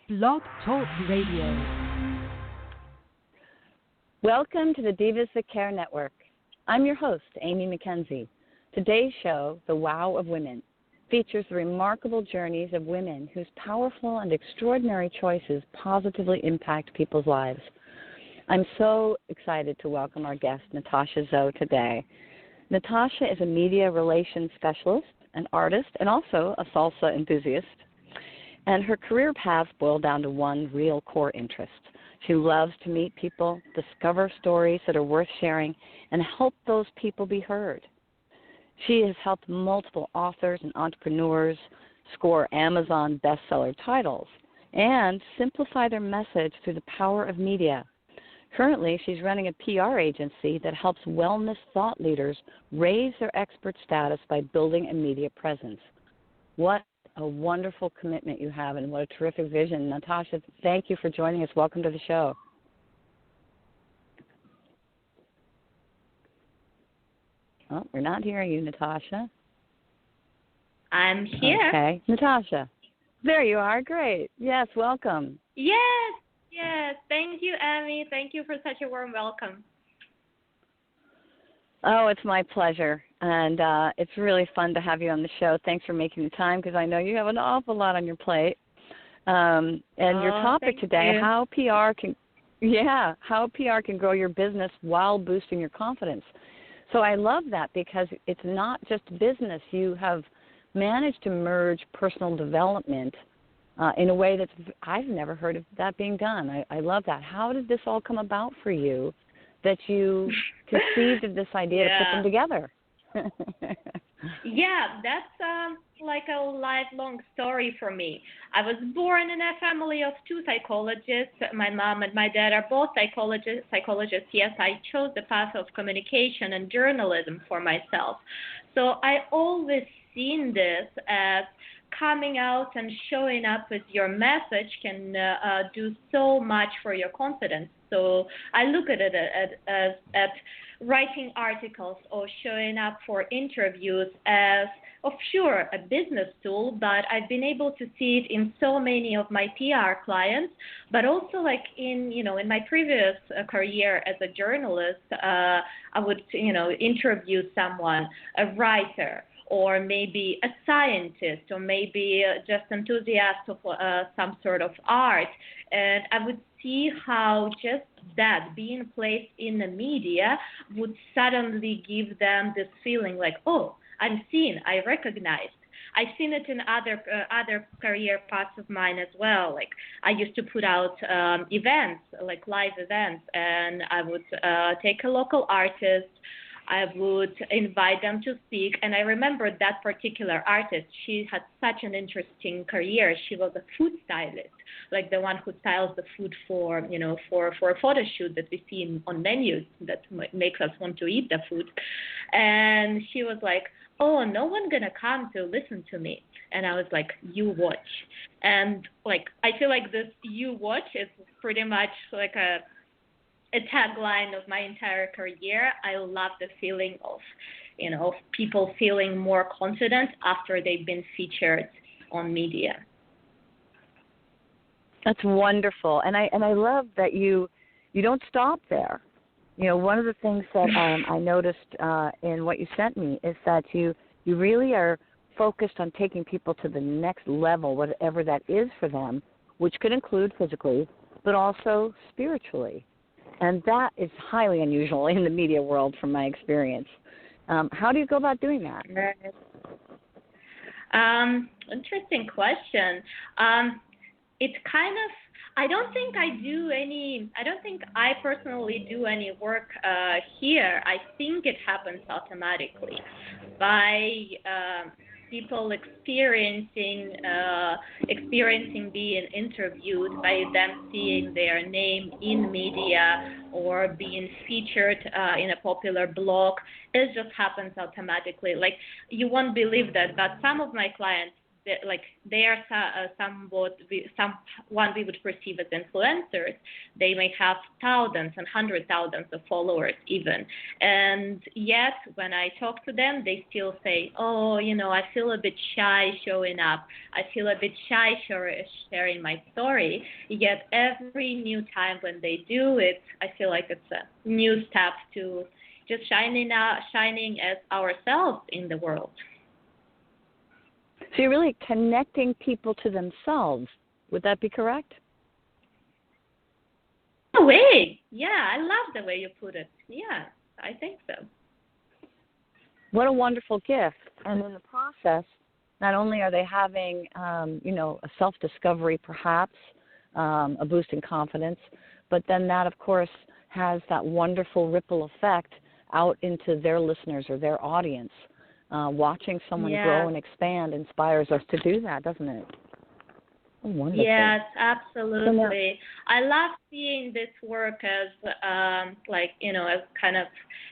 Blog Talk Radio. Welcome to the Divas That Care Network. I'm your host, Amy McKenzie. Today's show, The Wow of Women, features the remarkable journeys of women whose powerful and extraordinary choices positively impact people's lives. I'm so excited to welcome our guest, Natasha Zoe, today. Natasha is a media relations specialist, an artist, and also a salsa enthusiast. And her career paths boil down to one real core interest. She loves to meet people, discover stories that are worth sharing, and help those people be heard. She has helped multiple authors and entrepreneurs score Amazon bestseller titles and simplify their message through the power of media. Currently, she's running a PR agency that helps wellness thought leaders raise their expert status by building a media presence. What a wonderful commitment you have, and what a terrific vision. Natasha, thank you for joining us. Welcome to the show. Oh, we're not hearing you, Natasha. I'm here. Okay. Natasha. There you are. Great. Yes, welcome. Yes. Thank you, Amy. Thank you for such a warm welcome. Oh, it's my pleasure, and it's really fun to have you on the show. Thanks for making the time, because I know you have an awful lot on your plate. And your topic today, how PR can grow your business while boosting your confidence. So I love that, because it's not just business. You have managed to merge personal development in a way I've never heard of that being done. I love that. How did this all come about for you, that you conceived of this idea to put them together? Yeah, that's like a lifelong story for me. I was born in a family of two psychologists. My mom and my dad are both psychologists. Yes, I chose the path of communication and journalism for myself. So I always seen this as coming out and showing up with your message can do so much for your confidence. So I look at it at writing articles or showing up for interviews as, sure, a business tool, but I've been able to see it in so many of my PR clients, but also like in my previous career as a journalist, I would, interview someone, a writer, or maybe a scientist, or maybe just enthusiast of some sort of art. And I would see how just that being placed in the media would suddenly give them this feeling like, oh, I'm seen, I recognized. I've seen it in other career paths of mine as well. Like I used to put out events, like live events, and I would take a local artist. I would invite them to speak, and I remember that particular artist. She had such an interesting career. She was a food stylist, like the one who styles the food for a photo shoot that we see on menus that makes us want to eat the food. And she was like, "Oh, no one's gonna come to listen to me." And I was like, "You watch." And like I feel like this "you watch" is pretty much like a tagline of my entire career. I love the feeling of, people feeling more confident after they've been featured on media. That's wonderful, and I love that you don't stop there. One of the things that I noticed in what you sent me is that you really are focused on taking people to the next level, whatever that is for them, which could include physically, but also spiritually. And that is highly unusual in the media world from my experience. How do you go about doing that? Interesting question. It's kind of, I don't think I personally do any work here. I think it happens automatically by people experiencing being interviewed, by them seeing their name in media or being featured in a popular blog. It just happens automatically. Like, you won't believe that, but some of my clients like they are someone we would perceive as influencers. They may have thousands and hundred thousands of followers even, and yet when I talk to them, they still say, oh, I feel a bit shy showing up. I feel a bit shy sharing my story. Yet every new time when they do it, I feel like it's a new step to just shining as ourselves in the world. So you're really connecting people to themselves. Would that be correct? No way. Yeah, I love the way you put it. Yeah, I think so. What a wonderful gift. And in the process, not only are they having, a self-discovery perhaps, a boost in confidence, but then that, of course, has that wonderful ripple effect out into their listeners or their audience. Watching someone grow and expand inspires us to do that, doesn't it? Oh, wonderful. Yes, absolutely. I love seeing this work as, as kind of,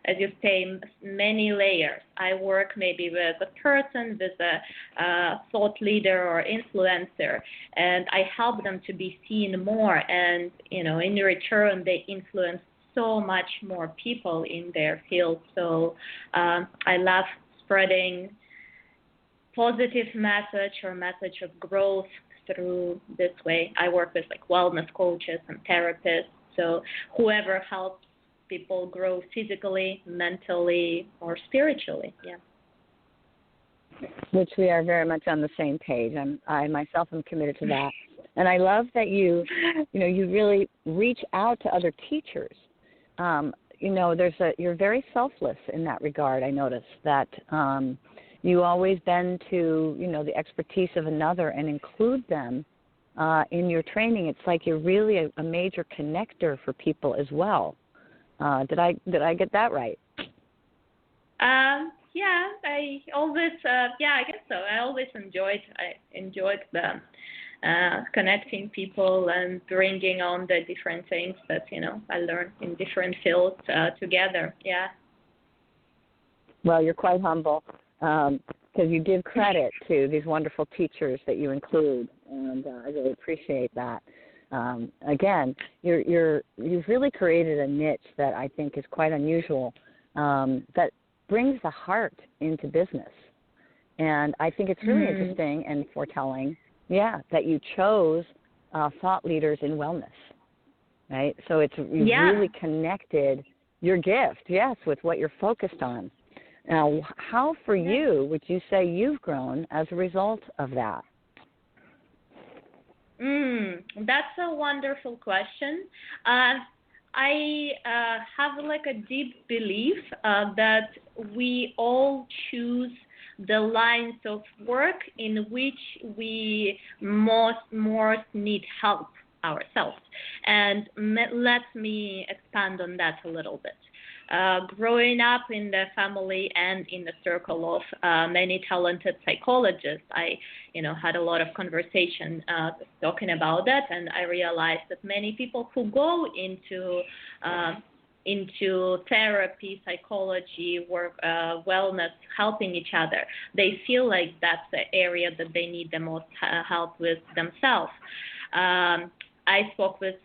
as you say, many layers. I work maybe with a person, with a thought leader or influencer, and I help them to be seen more. And, in return, they influence so much more people in their field. So I love spreading positive message of growth through this way. I work with wellness coaches and therapists, so whoever helps people grow physically, mentally, or spiritually. Yeah. Which we are very much on the same page. I myself am committed to that, and I love that you really reach out to other teachers. You're very selfless in that regard. I noticed that you always bend to, the expertise of another and include them in your training. It's like you're really a major connector for people as well. Did I get that right? Yeah, I always, I guess so. I always enjoyed the connecting people and bringing on the different things that, I learned in different fields together. Yeah. Well, you're quite humble because you give credit to these wonderful teachers that you include, and I really appreciate that. Again, you've really created a niche that I think is quite unusual, that brings the heart into business, and I think it's really interesting and foretelling. Yeah, that you chose thought leaders in wellness, right? So you've really connected your gift, yes, with what you're focused on. Now, how for you would you say you've grown as a result of that? That's a wonderful question. I have a deep belief that we all choose the lines of work in which we most need help ourselves. And let me expand on that a little bit. Growing up in the family and in the circle of many talented psychologists, I had a lot of conversation talking about that, and I realized that many people who go into therapy, psychology, work, wellness, helping each other, they feel like that's the area that they need the most help with themselves. I spoke with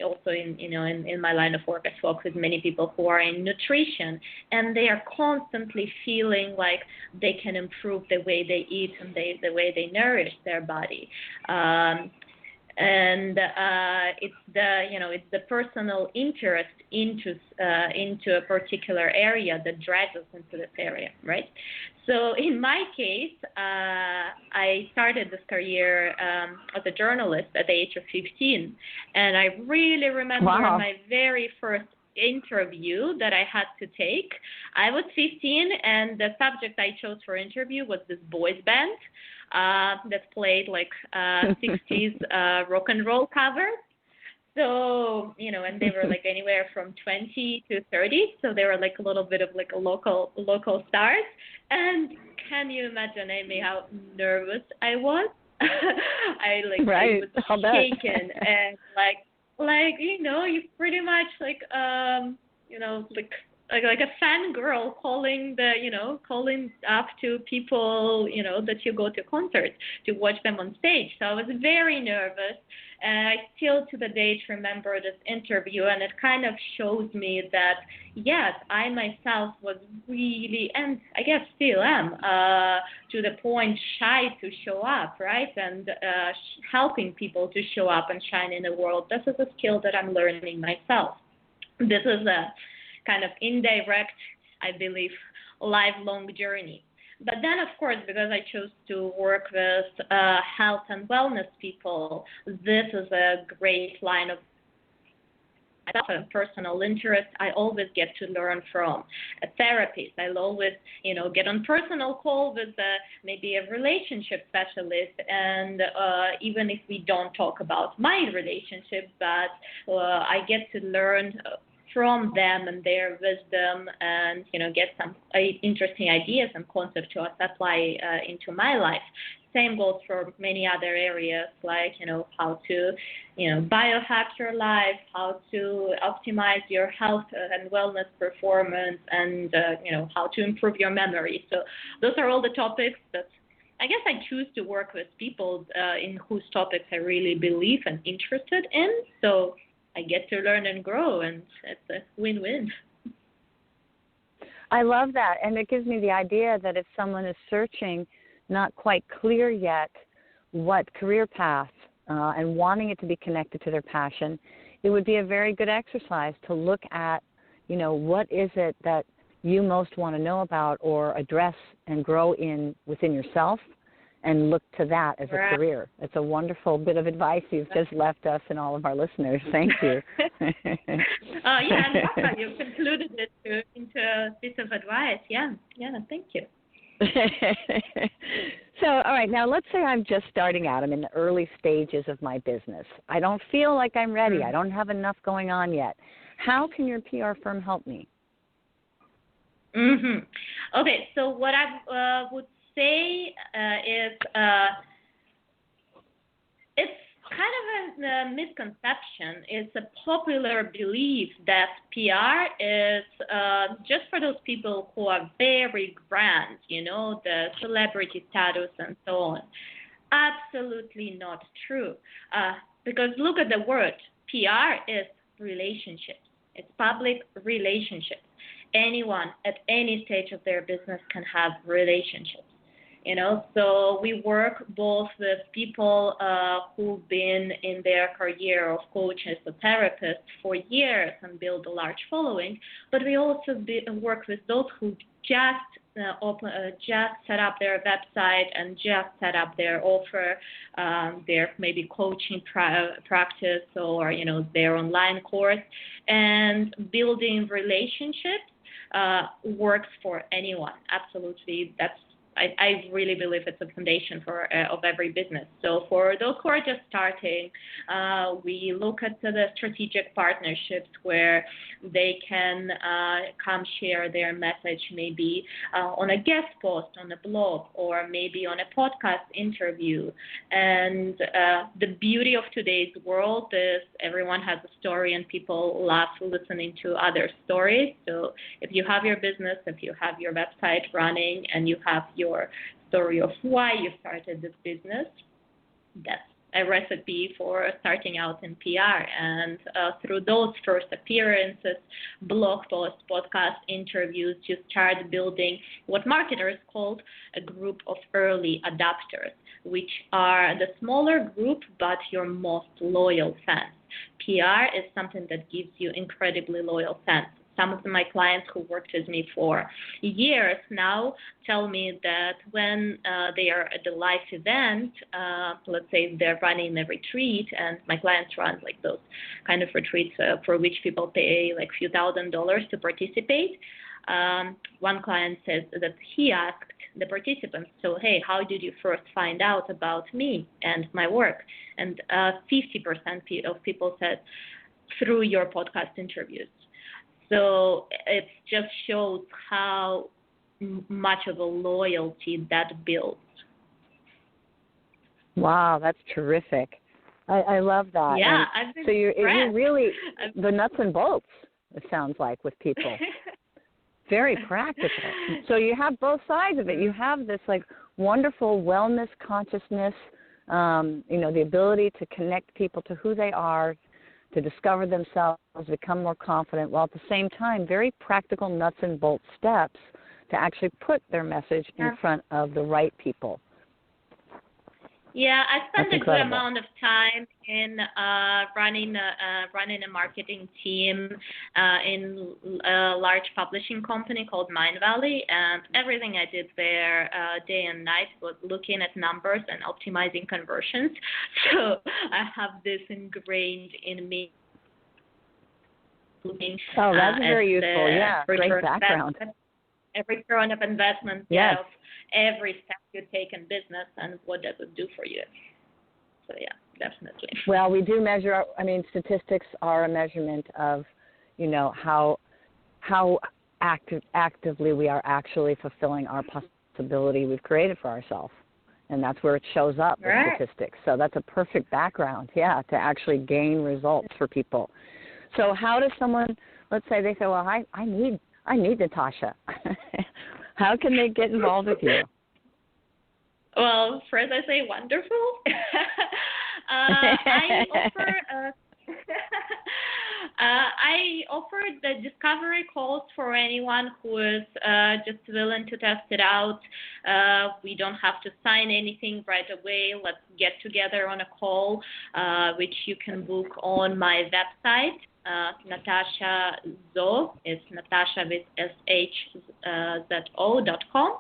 also in my line of work. I spoke with many people who are in nutrition, and they are constantly feeling like they can improve the way they eat and the way they nourish their body. And it's the personal interest into a particular area that drives us into this area, right? So in my case, I started this career as a journalist at the age of 15, and I really remember my very first interview that I had to take. I was 15, and the subject I chose for interview was this boys band that played 60s rock and roll covers. So, and they were anywhere from 20 to 30. So they were a little bit of a local stars. And can you imagine, Amy, how nervous I was? I right. I was shaken and you pretty much like a fangirl calling up to people, that you go to concerts to watch them on stage. So I was very nervous. And I still to the date remember this interview, and it kind of shows me that, yes, I myself was really, and I guess still am, to the point shy to show up, right? And helping people to show up and shine in the world. This is a skill that I'm learning myself. This is a kind of indirect, I believe, lifelong journey. But then, of course, because I chose to work with health and wellness people, this is a great line of personal interest. I always get to learn from a therapist. I'll always, get on personal call with maybe a relationship specialist, and even if we don't talk about my relationship, but I get to learn from them and their wisdom, and get some interesting ideas and concepts to apply into my life. Same goes for many other areas, like how to biohack your life, how to optimize your health and wellness performance, and how to improve your memory. So those are all the topics that I guess I choose to work with people in whose topics I really believe and interested in. So I get to learn and grow, and it's a win-win. I love that. And it gives me the idea that if someone is searching, not quite clear yet what career path and wanting it to be connected to their passion, it would be a very good exercise to look at, what is it that you most want to know about or address and grow within yourself, and look to that as a career. It's a wonderful bit of advice you've just left us and all of our listeners. Thank you. And also you've concluded it into a piece of advice. Yeah, thank you. So, all right, now let's say I'm just starting out. I'm in the early stages of my business. I don't feel like I'm ready. Mm-hmm. I don't have enough going on yet. How can your PR firm help me? Mm-hmm. Okay, so what I would say is it's kind of a misconception. It's a popular belief that PR is just for those people who are very grand, the celebrity status and so on. Absolutely not true. Because look at the word. PR is relationships. It's public relationships. Anyone at any stage of their business can have relationships. So we work both with people who've been in their career of coaches or therapists for years and build a large following, but we also work with those who just set up their website and just set up their offer, their maybe coaching practice or their online course, and building relationships works for anyone. Absolutely, I really believe it's a foundation of every business. So for those who are just starting, we look at the strategic partnerships where they can come share their message maybe on a guest post on a blog or maybe on a podcast interview. And the beauty of today's world is everyone has a story and people love listening to other stories. So if you have your business, if you have your website running and you have your story of why you started this business, that's a recipe for starting out in PR. And through those first appearances, blog posts, podcast interviews, you start building what marketers call a group of early adopters, which are the smaller group but your most loyal fans. PR is something that gives you incredibly loyal fans. Some of my clients who worked with me for years now tell me that when they are at the live event, let's say they're running a retreat, and my clients run like those kind of retreats for which people pay like a few $1,000s to participate. One client says that he asked the participants, so, hey, how did you first find out about me and my work? And 50% of people said, through your podcast interviews. So it just shows how much of a loyalty that builds. Wow, that's terrific. I love that. Yeah, so you're really the nuts and bolts, it sounds like, with people. very practical. So you have both sides of it. You have this like wonderful wellness consciousness, the ability to connect people to who they are, to discover themselves, become more confident, while at the same time, very practical nuts and bolts steps to actually put their message in front of the right people. Yeah, I spent a good amount of time in running a marketing team in a large publishing company called Mindvalley, and everything I did there day and night was looking at numbers and optimizing conversions. So I have this ingrained in me. Oh, that's very useful. Yeah, great background. Every return of investment, yes. Of every step you take in business and what that would do for you. So, yeah, definitely. Well, we do measure, statistics are a measurement of, how actively we are actually fulfilling our possibility we've created for ourselves. And that's where it shows up, the statistics. So that's a perfect background, to actually gain results for people. So how does someone, let's say they say, well, I need Natasha. How can they get involved with you? Well, first I say wonderful. I offer the discovery calls for anyone who is just willing to test it out. We don't have to sign anything right away. Let's get together on a call, which you can book on my website. Natasha Zo, it's Natasha with SHZO.com.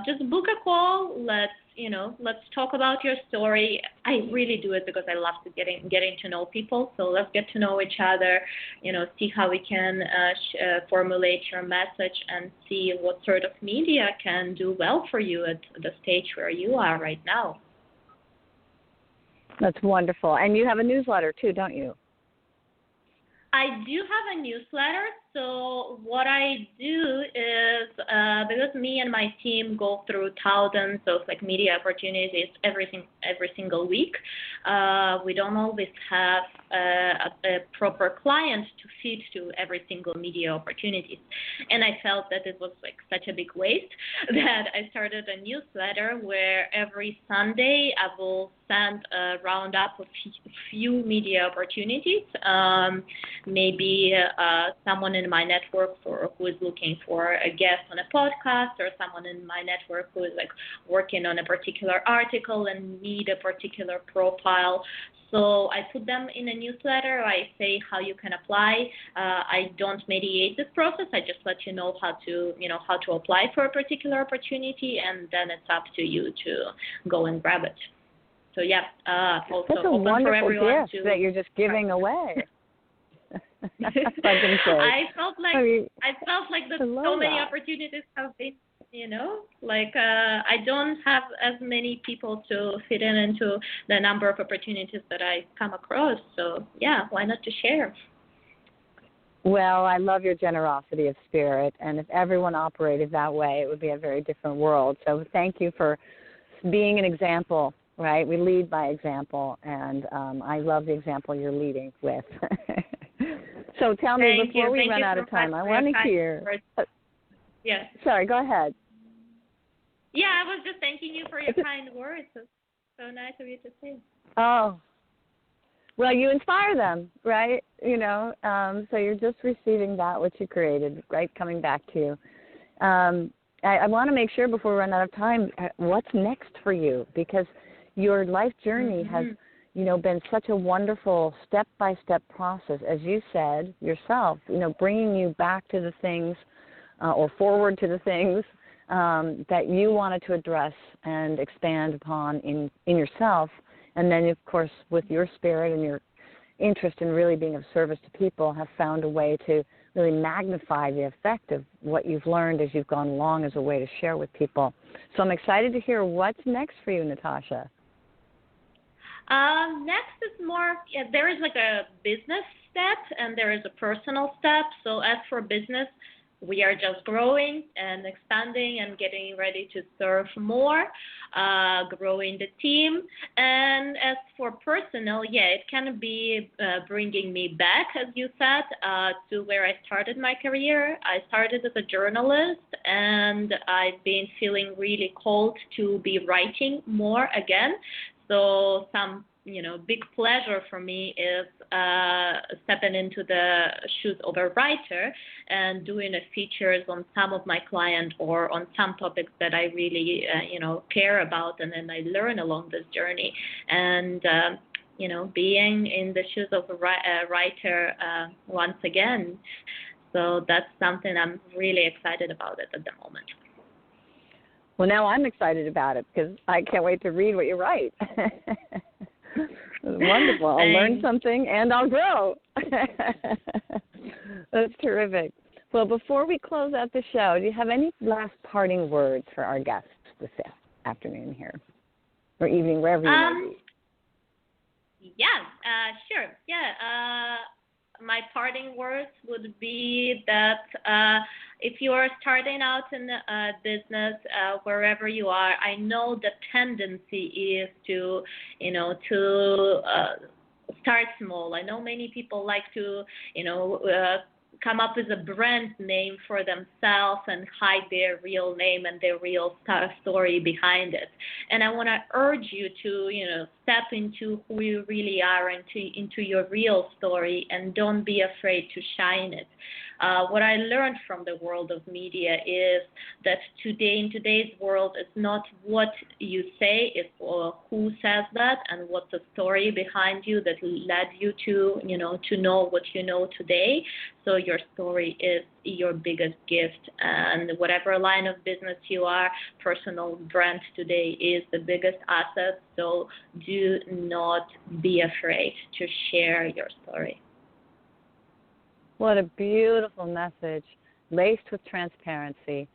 Just book a call. Let's talk about your story. I really do it because I love to getting to know people. So let's get to know each other. See how we can formulate your message and see what sort of media can do well for you at the stage where you are right now. That's wonderful. And you have a newsletter too, don't you? I do have a newsletter. So what I do is because me and my team go through thousands of media opportunities every single week, we don't always have a proper client to feed to every single media opportunities. And I felt that it was such a big waste that I started a newsletter where every Sunday I will send a roundup of few media opportunities, maybe someone in my network who is looking for a guest on a podcast, or someone in my network who is working on a particular article and need a particular profile. So I put them in a newsletter. I say how you can apply. I don't mediate this process. I just let you know how to apply for a particular opportunity, and then it's up to you to go and grab it. So also that's a wonderful gift that you're just giving away. I felt like that so many opportunities have been, I don't have as many people to fit into the number of opportunities that I come across. So why not to share? Well, I love your generosity of spirit, and if everyone operated that way, it would be a very different world. So thank you for being an example. Right, we lead by example, and I love the example you're leading with. So tell me, before we run out of time, I want to hear. Yes. Sorry, go ahead. Yeah, I was just thanking you for your kind words. It's so nice of you to say. Oh, well, you inspire them, right? So you're just receiving that which you created, right, coming back to you. I want to make sure before we run out of time, what's next for you? Because your life journey has, been such a wonderful step-by-step process, as you said yourself, bringing you back to the things or forward to the things that you wanted to address and expand upon in yourself. And then, of course, with your spirit and your interest in really being of service to people, have found a way to really magnify the effect of what you've learned as you've gone along as a way to share with people. So I'm excited to hear what's next for you, Natasha. Next is more, there is a business step and there is a personal step. So as for business, we are just growing and expanding and getting ready to serve more, growing the team. And as for personal, it can be bringing me back, as you said, to where I started my career. I started as a journalist, and I've been feeling really called to be writing more again. So some big pleasure for me is stepping into the shoes of a writer and doing features on some of my clients or on some topics that I really, care about, and then I learn along this journey. And, being in the shoes of a writer once again. So that's something I'm really excited about it at the moment. Well, now I'm excited about it because I can't wait to read what you write. Wonderful. I'll learn something and I'll grow. That's terrific. Well, before we close out the show, do you have any last parting words for our guests this afternoon here or evening, wherever you may be? Sure. My parting words would be that if you are starting out in a business, wherever you are, I know the tendency is to start small. I know many people like to, come up with a brand name for themselves and hide their real name and their real story behind it. And I want to urge you to, step into who you really are, into your real story, and don't be afraid to shine it. What I learned from the world of media is that in today's world, it's not what you say, it's who says that and what's the story behind you that led you to know what you know today. So your story is your biggest gift, and whatever line of business you are, personal brand today is the biggest asset. So do not be afraid to share your story. What a beautiful message, laced with transparency.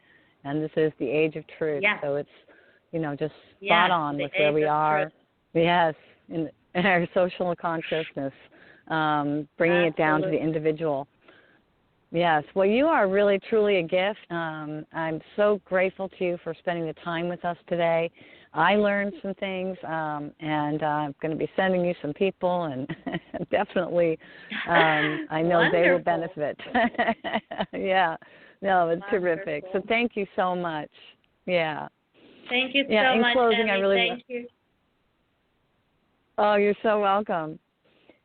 And this is the age of truth. Yes. So it's, just spot on with where we are. Truth. Yes, in our social consciousness, bringing it down to the individual. Yes. Well, you are really, truly a gift. I'm so grateful to you for spending the time with us today. I learned some things, and I'm going to be sending you some people, and definitely I know they will benefit. Yeah. No, it's terrific. So thank you so much. Yeah. Thank you so in much, closing, Emmy. Thank you. Oh, you're so welcome.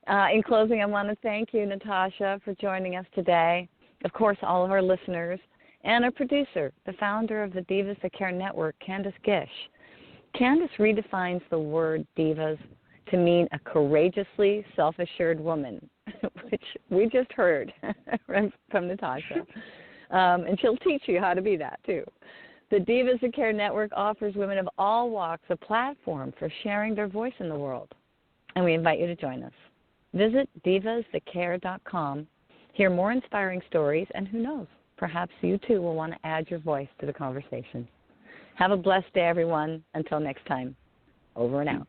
In closing, I want to thank you, Natasha, for joining us today. Of course, all of our listeners, and our producer, the founder of the Divas That Care Network, Candace Gish. Candace redefines the word divas to mean a courageously self-assured woman, which we just heard from Natasha. And she'll teach you how to be that, too. The Divas That Care Network offers women of all walks a platform for sharing their voice in the world. And we invite you to join us. Visit divasthatcare.com. Hear more inspiring stories, and who knows, perhaps you too will want to add your voice to the conversation. Have a blessed day, everyone. Until next time, over and out.